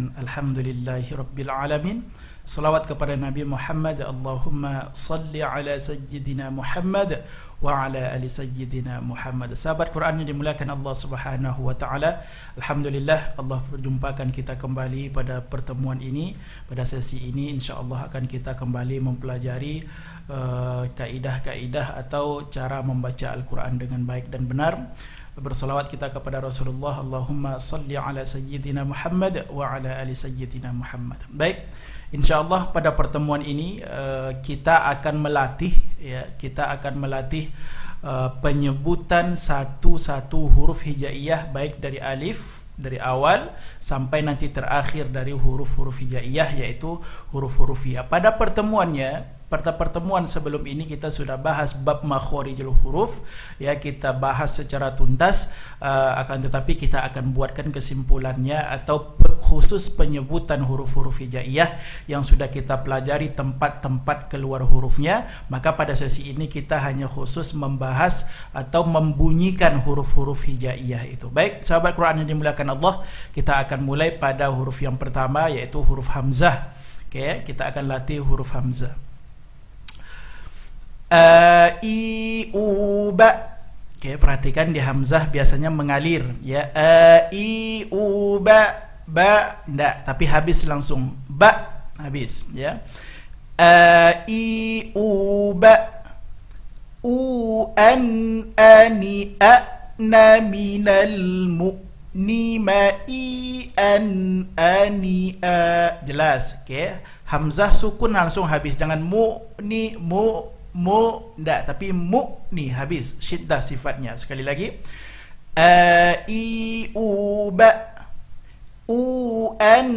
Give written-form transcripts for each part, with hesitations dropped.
dengan Alhamdulillahi Rabbil Alamin. Salawat kepada Nabi Muhammad. Allahumma salli ala Sayyidina Muhammad wa ala ali Sayyidina Muhammad. Sahabat Quran yang dimuliakan Allah Subhanahu wa taala, alhamdulillah Allah perjumpakan kita kembali pada pertemuan ini. Pada sesi ini insya-Allah akan kita kembali mempelajari kaedah-kaedah atau cara membaca Al-Quran dengan baik dan benar. Bersalawat kita kepada Rasulullah. Allahumma salli ala Sayyidina Muhammad wa ala ali Sayyidina Muhammad. Baik, InsyaAllah pada pertemuan ini kita akan melatih penyebutan satu-satu huruf hijaiyah, baik dari alif dari awal sampai nanti terakhir dari huruf-huruf hijaiyah, yaitu huruf-huruf ya. Pada pertemuan sebelum ini kita sudah bahas bab makhorijul huruf, ya, kita bahas secara tuntas, akan tetapi kita akan buatkan kesimpulannya atau khusus penyebutan huruf-huruf hijaiyah yang sudah kita pelajari tempat-tempat keluar hurufnya. Maka pada sesi ini kita hanya khusus membahas atau membunyikan huruf-huruf hijaiyah itu. Baik, sahabat Quran yang dimuliakan Allah, kita akan mulai pada huruf yang pertama, yaitu huruf hamzah. Oke, kita akan latih huruf hamzah. A, I, U, Ba. Oke, perhatikan di hamzah biasanya mengalir, ya. A, I, U, Ba. Ba, enggak, tapi habis langsung. Ba, habis, ya. A, I, U, Ba. U, An, Ani, A, Na, Minal, Mu, Ni, Ma, I, An, Ani, A. Jelas, oke. Hamzah sukun langsung habis. Jangan mu, ni, mu, enggak, tapi mu ni habis, syiddah sifatnya. Sekali lagi, a, I, U, Ba. U, An,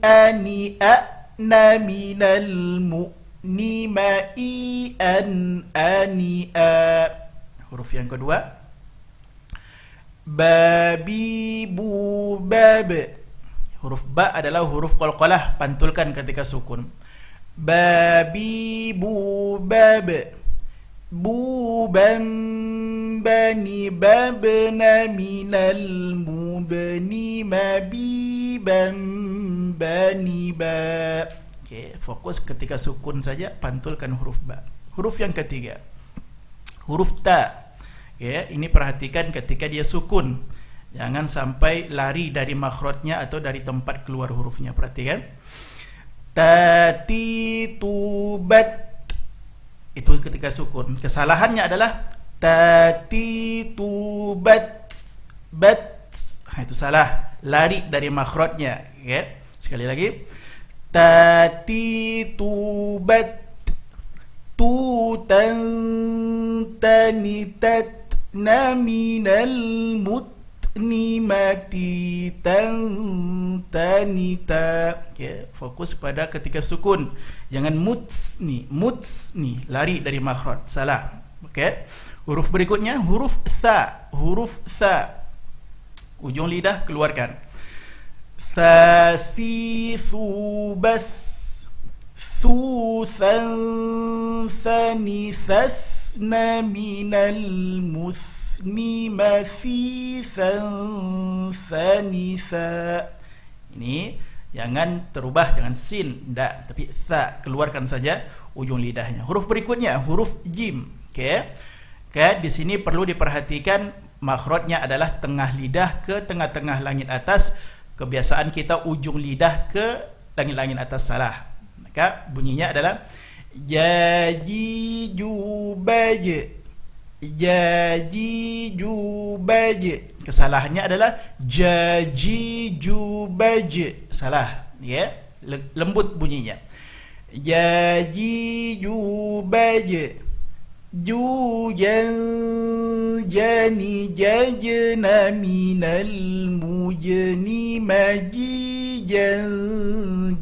Ani, A, Na, Minal, Mu, Ni, Ma, I, An, Ani, A. Huruf yang kedua, Ba, Bi, Bu, Bab. Huruf ba adalah huruf qalqalah, pantulkan ketika sukun. Babi, bu, bab. Bu, ban, bani, babna, minal, mubni, mabi, ban, bani, ba. Oke, fokus ketika sukun saja, pantulkan huruf ba. Huruf yang ketiga, huruf ta. Oke, ini perhatikan ketika dia sukun, jangan sampai lari dari makhrajnya atau dari tempat keluar hurufnya. Perhatikan. Tati, tubat. Itu ketika sukun. Kesalahannya adalah tati, tubat, bat. Itu salah, lari dari makhrajnya, ya. Sekali lagi. Tati, tubat, tutan, tanitat, naminal, mut, nimati, tanita. Okay, fokus pada ketika sukun, jangan muts ni, lari dari makhraj, salah. Okay. Huruf berikutnya huruf tha. Huruf tha, ujung lidah keluarkan. Tha, si, su, bas, su, san, thani, thasna, minal, mus, ni, masi, san, sanisa. Ini jangan terubah, jangan sin, enggak, tapi tha, keluarkan saja ujung lidahnya. Huruf berikutnya huruf jim. Oke. Oke, di sini perlu diperhatikan makhrajnya adalah tengah lidah ke tengah-tengah langit atas. Kebiasaan kita ujung lidah ke langit-langit atas, salah. Maka bunyinya adalah jaji, jubaj. Jaji, jubaj. Kesalahannya adalah jaji, jubaj, salah, ya. Lembut bunyinya. Jaji, jubaj. Jujan, jani, jajna, minal, mujni, majijan,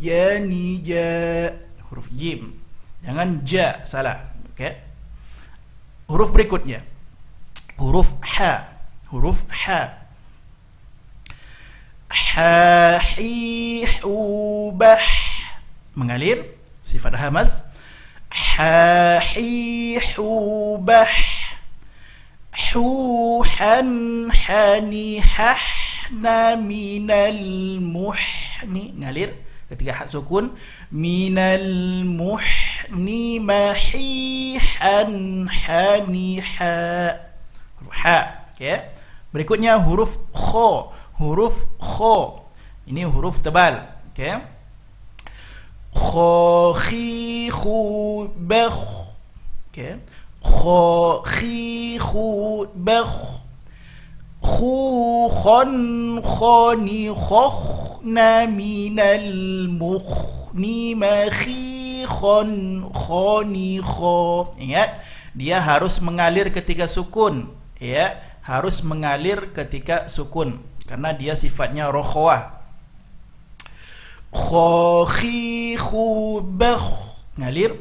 jani, ja. Huruf jim, jangan ja, salah. Oke. Huruf berikutnya huruf ha. Huruf ha. Ha, hi, hu, bah. Mengalir, sifat hamas. Ha, hi, hu, bah. Hu, han, hani, hah, na, minal, muh, muhni ngalir ketika hak sukun, minal muhni mahihan haniha, huruf ha. Okay. Berikutnya huruf kha, huruf kha ini huruf tebal. Okay. Kha khi khu bakh. Okay. Kha khi khu bakh, khu khon khoni khokhna minal mukhni makhi khon khoni kho. Ingat, dia harus mengalir ketika sukun, ya, harus mengalir ketika sukun karena dia sifatnya rokhawah. Kha khi khu bakh ngalir,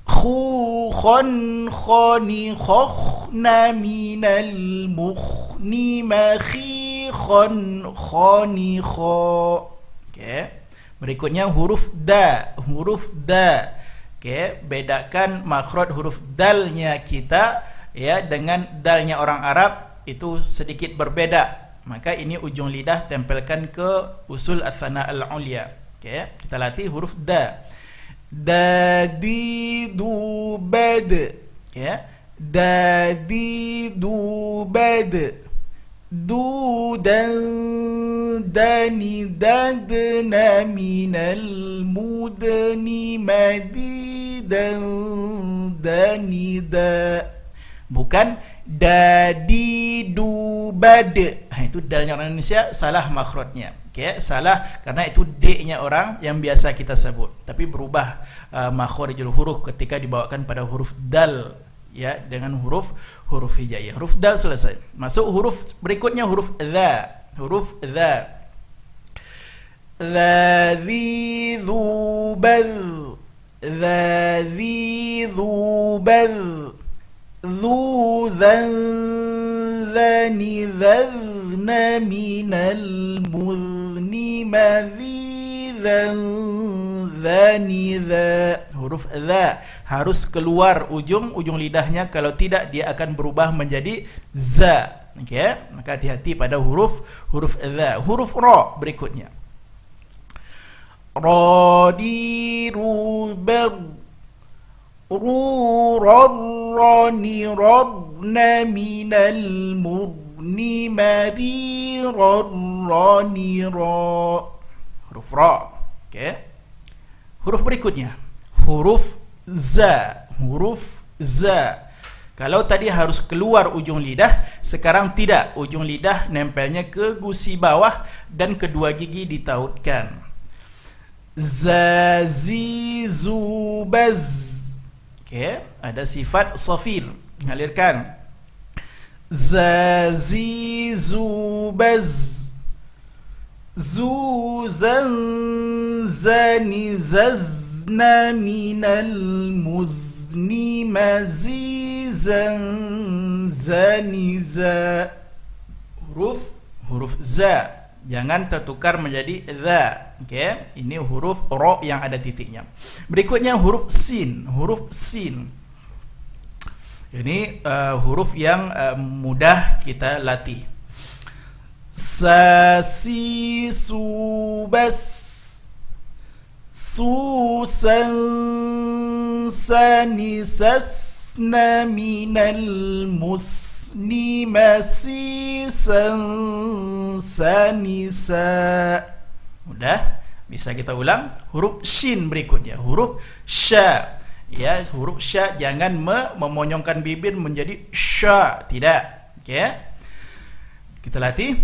khu khon khoni khokhna minal mukhni makhi khon khoni kho. Okay. Berikutnya huruf da, huruf da. Okay. Bedakan makhraj huruf dalnya kita, ya, dengan dalnya orang Arab itu sedikit berbeda. Maka ini ujung lidah tempelkan ke usul ats-tsana al-ulya. Okay. Kita latih huruf da. Dadi du bad, ya, dadi du bad, du dan dani dadna minal mudni madidan danida, bukan dadi du bad. Itu dalnya orang Indonesia salah makhrajnya. Okay, salah karena itu D-nya orang yang biasa kita sebut, tapi berubah makhrijul huruf ketika dibawakan pada huruf dal, ya, dengan huruf hijaiyah. Huruf dal selesai. Masuk huruf berikutnya, huruf dha. Huruf dha. Dzi dzubal, dzi dzubal, dzu dzan dzani dzna minal mudni madzidan dzanidza. Huruf dha harus keluar ujung lidahnya, kalau tidak dia akan berubah menjadi za. Okay? Maka hati-hati pada huruf dha. Huruf ra berikutnya. Ra di ru bar, ru rar rani radna minal mudni mari rani ra. Huruf ra. Okay. Huruf berikutnya huruf za. Huruf za. Kalau tadi harus keluar ujung lidah, sekarang tidak. Ujung lidah nempelnya ke gusi bawah dan kedua gigi ditautkan. Za zi zu baz. Okay. Ada sifat safir, mengalirkan. Za zi zu baz, zu zan zani zazna minal muzni mazizan zaniza. Huruf za jangan tertukar menjadi dha. Okay. Ini huruf ra yang ada titiknya. Berikutnya huruf sin. Huruf sin ini huruf yang mudah kita latih. Sa si su bas, su san sani sasna minal musni masisan sanisa. Mudah, bisa kita ulang. Huruf shin berikutnya, huruf sya. Ya, huruf sya jangan memonyongkan bibir menjadi sya, tidak. Okay. Kita latih.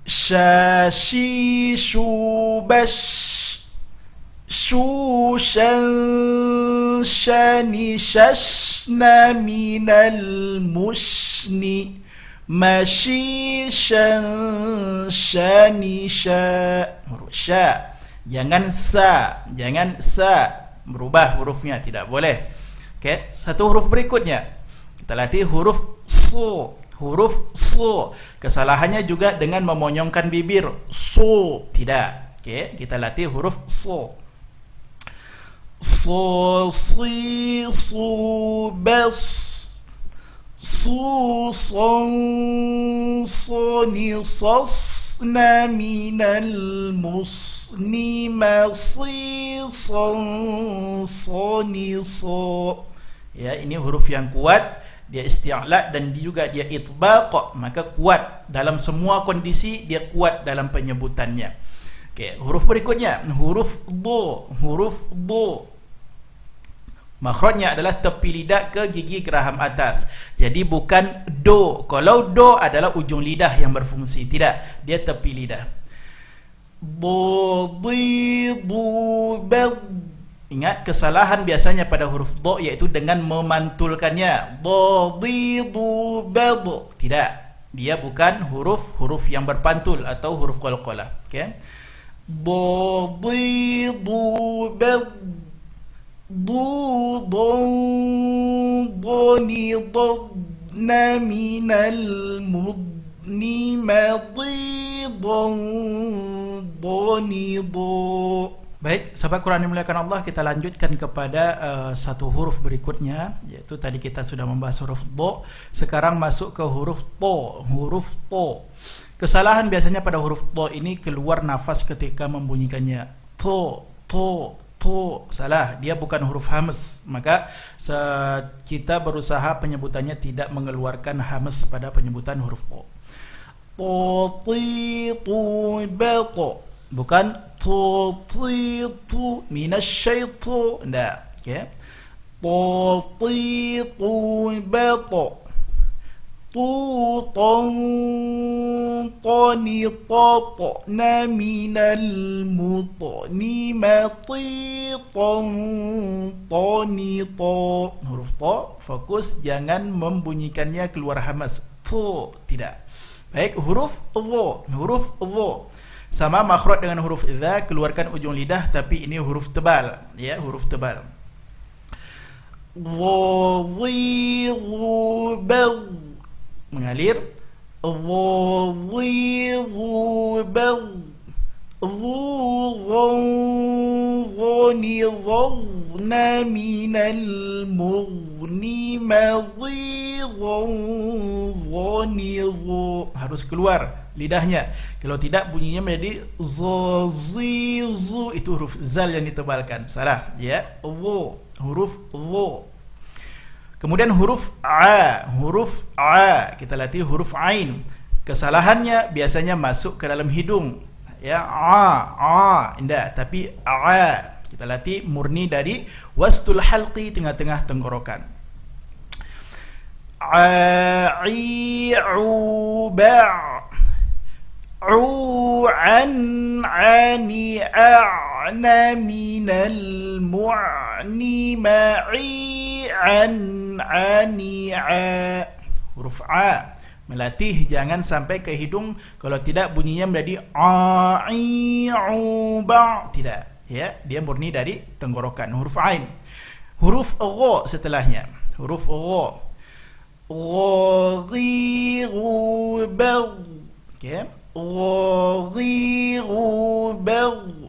Sya shi shu bash, shu shan shani shashna minal mushni mashi shan shani sha. Huruf sya jangan sa, berubah hurufnya, tidak boleh. Okey, satu huruf berikutnya kita latih huruf su. Huruf su kesalahannya juga dengan memonyongkan bibir, su, tidak. Okey, kita latih huruf su. Su si su bas, su son soni sosna minal mus ni ma si son so ni so. Ya, ini huruf yang kuat, dia isti'la dan juga dia itbaq, maka kuat dalam semua kondisi, dia kuat dalam penyebutannya. Okey, huruf berikutnya huruf do. Huruf do makhrajnya adalah tepi lidah ke gigi geraham atas. Jadi bukan do. Kalau do adalah ujung lidah yang berfungsi, tidak, dia tepi lidah. Do di du bad. Ingat kesalahan biasanya pada huruf do iaitu dengan memantulkannya. Do di du bad. Tidak, dia bukan huruf yang berpantul atau huruf qalqalah. Okey. Do di du bad. Du don doni dodna minal mudni madi don doni do. Baik, sahabat Quran yang dimuliakan Allah, kita lanjutkan kepada satu huruf berikutnya, yaitu tadi kita sudah membahas huruf do, sekarang masuk ke huruf to. Huruf to, kesalahan biasanya pada huruf to ini keluar nafas ketika membunyikannya. To, salah, dia bukan huruf hamas, maka kita berusaha penyebutannya tidak mengeluarkan hamas pada penyebutan huruf to. To ti tu bato, bukan to ti tu minasyaitu, enggak. Okey. To ti tu bato. Tu ton toni totna minal mutni mati ton toni to. Huruf to fokus, jangan membunyikannya keluar hamas. To, tidak. Baik, huruf dho. Huruf dho sama makhraj dengan huruf dha, keluarkan ujung lidah, tapi ini huruf tebal, ya, huruf tebal. Dho dhi dhu bal, mengalir. Dhi dhu bal. Dhu dhon dhoni dhona minal mughni madhi dhon dhoni dhu. Harus keluar lidahnya, kalau tidak bunyinya menjadi zo zi zu, itu huruf zal yang ditebalkan, salah, ya. Dhu, huruf dhu. Kemudian huruf a. Huruf a kita latih huruf ain, kesalahannya biasanya masuk ke dalam hidung, ya. Indah, tapi a kita latih murni dari wastul halqi, tengah-tengah tenggorokan. Ani a'na minal mu'ni ma'i ani huruf a melatih jangan sampai ke hidung, kalau tidak bunyinya menjadi tidak, ya, dia murni dari tenggorokan. Huruf ain. Huruf gha setelahnya, huruf gha. Ghiru bag, okey. Ghiru bag.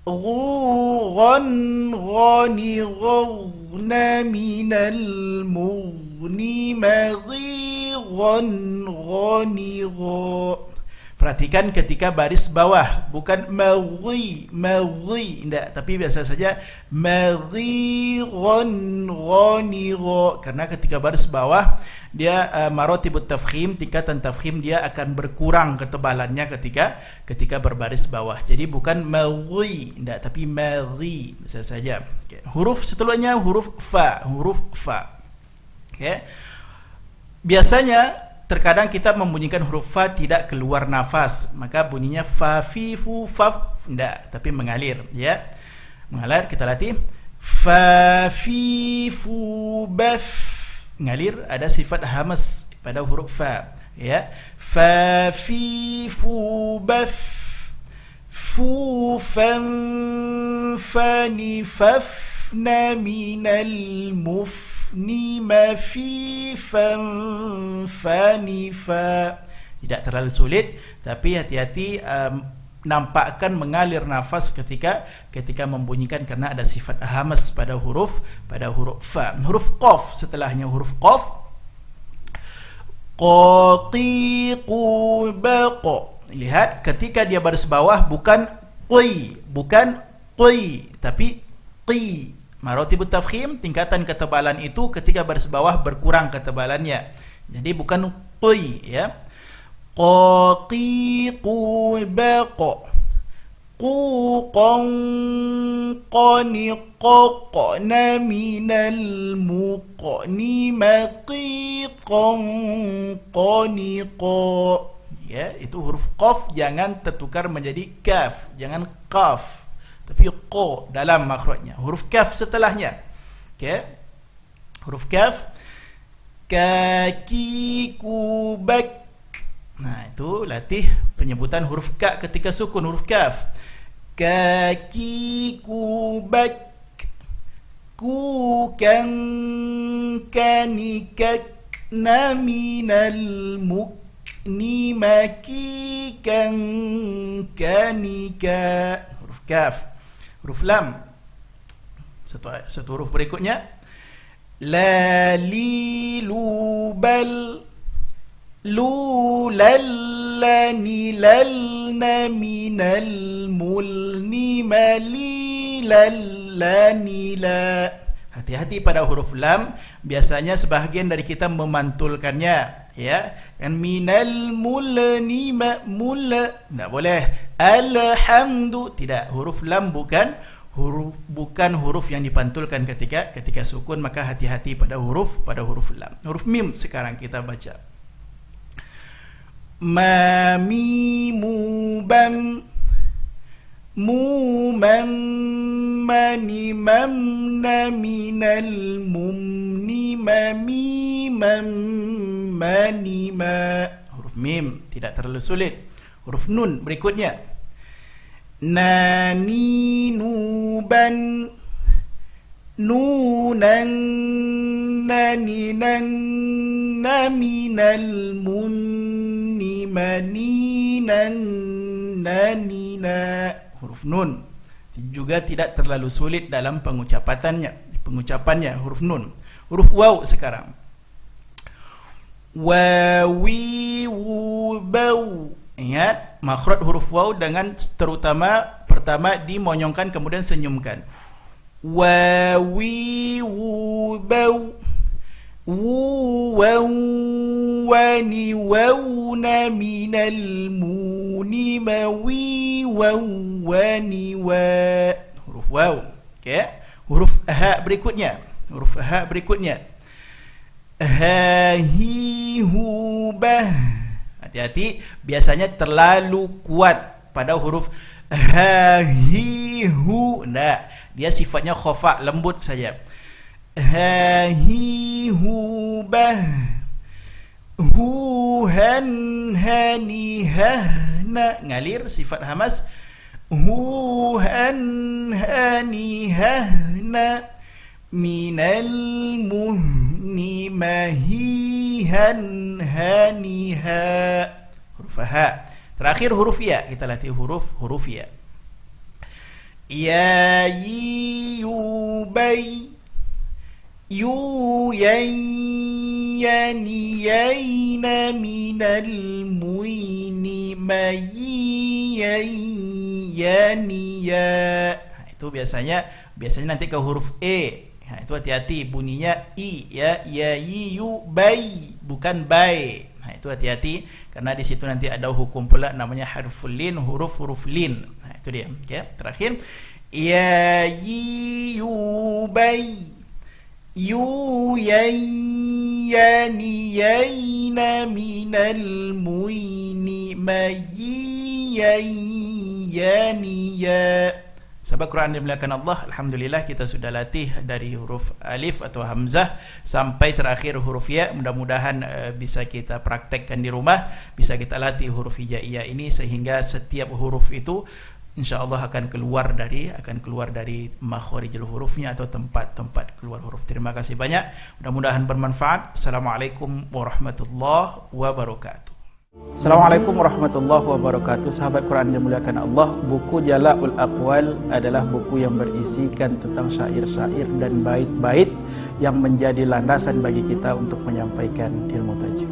Ghan ghani ghna minal mughni madhi ghan ghani gha. Perhatikan ketika baris bawah, bukan madhi, tidak, tapi biasa saja madhi ghan ghani gha, karena ketika baris bawah dia maratibut tafkhim, tingkatan tafkhim dia akan berkurang ketebalannya ketika berbaris bawah. Jadi bukan madhi, tidak, tapi madhi, biasa saja. Okay. Huruf setelahnya huruf fa. Huruf fa. Okay. Biasanya terkadang kita membunyikan huruf fa tidak keluar nafas, maka bunyinya fa fi fu faf, tidak, tapi mengalir, ya. Mengalir, kita latih fa fi fu baf. Mengalir, ada sifat hamas pada huruf fa, ya. Fa fi fu baf. Fu fam fani fafna minal mufni ma fi fam fani fa. Tidak terlalu sulit, tapi hati-hati nampakkan mengalir nafas ketika membunyikan, karena ada sifat hamas pada huruf fa. Huruf qaf setelahnya, huruf qaf. Qatiqu baqa. Lihat ketika dia baris bawah, bukan qi, bukan qi, tapi qi. Maratibut tafkhim, tingkatan ketebalan itu ketika baris bawah berkurang ketebalannya. Jadi bukan qi, ya. Qa, qi, qu, ba, qa. Qu, qan, qani, qaqna, minal muqni, maqi, qan, qani, qa. Ya, itu huruf qaf jangan tertukar menjadi kaf, jangan qaf, tapi qa dalam makhrajnya. Huruf kaf setelahnya. Okey. Huruf kaf, kaki, kubak. Nah, itu latih penyebutan huruf ka ketika sukun, huruf kaf. Kaki, kubak, kukan, kanikak, naminal mukni, makikan, kanika. Huruf kaf. Huruf lam, satu huruf berikutnya, la, li, lu, bal, lu, lal, lani, lalna, minal mulni, mali, lallani, la. Hati-hati pada huruf lam, biasanya sebahagian dari kita memantulkannya, ya. Dan minal mulni, ma'mula, tidak boleh. Alhamdu, tidak. Huruf lam bukan huruf yang dipantulkan ketika sukun, maka hati-hati pada huruf lam. Huruf mim sekarang kita baca. Ma, mimu, bam, mu, mam, mani, mamna, minal mumni, mami, mam, mani, ma. Huruf mim tidak terlalu sulit. Huruf nun berikutnya, nani, nuban, nunan, nani, nan, naminal munni, maninan, nanina. Huruf nun juga tidak terlalu sulit dalam pengucapannya huruf nun. Huruf waw sekarang, wawi, wu, bau. Ingat, makhraj huruf waw dengan terutama pertama dimonyongkan kemudian senyumkan. Wawi, wu, bau, wu, waw, wani, wawna, minal muni, mawi, waw, wani, wa. Huruf waw. Okey. Huruf ha berikutnya. Ha, hi, hu, bah. Hati-hati, biasanya terlalu kuat pada huruf ha, hi, hu. Tidak, dia sifatnya khafa, lembut saja. Ha, hi, hu, bah, hu, han, hani, hahna. Ngalir, sifat hamas. Hu, han, hani, hahna, minal muhni, mahihan, haniha. Huruf ha. Terakhir huruf ya, kita latih huruf ya. Ya, yi, yu, bay, yu, yan, yani, yayna, minal muini, mayi, yan, yani, ya. Itu biasanya nanti ke huruf e. Itu hati-hati bunyinya i, ya, yi, yu, bay, bukan bay. Itu hati-hati karena di situ nanti ada hukum pula namanya harful lin, huruf lin. Itu dia. Okay. Terakhir, ya, yi, yu, bay, yu, yan, yani, yayna, minal muini, mayi, yan, yani, ya. Sahabat Quran dimuliakan Allah, alhamdulillah kita sudah latih dari huruf alif atau hamzah sampai terakhir huruf ya. Mudah-mudahan bisa kita praktekkan di rumah, bisa kita latih huruf hijaiyah ini sehingga setiap huruf itu insyaallah akan keluar dari makharijul hurufnya atau tempat keluar huruf. Terima kasih banyak. Mudah-mudahan bermanfaat. Assalamualaikum warahmatullahi wabarakatuh. Assalamualaikum warahmatullahi wabarakatuh. Sahabat Quran yang dimuliakan Allah, buku Jala'ul Aqwal adalah buku yang berisikan tentang syair-syair dan bait-bait yang menjadi landasan bagi kita untuk menyampaikan ilmu tajwid.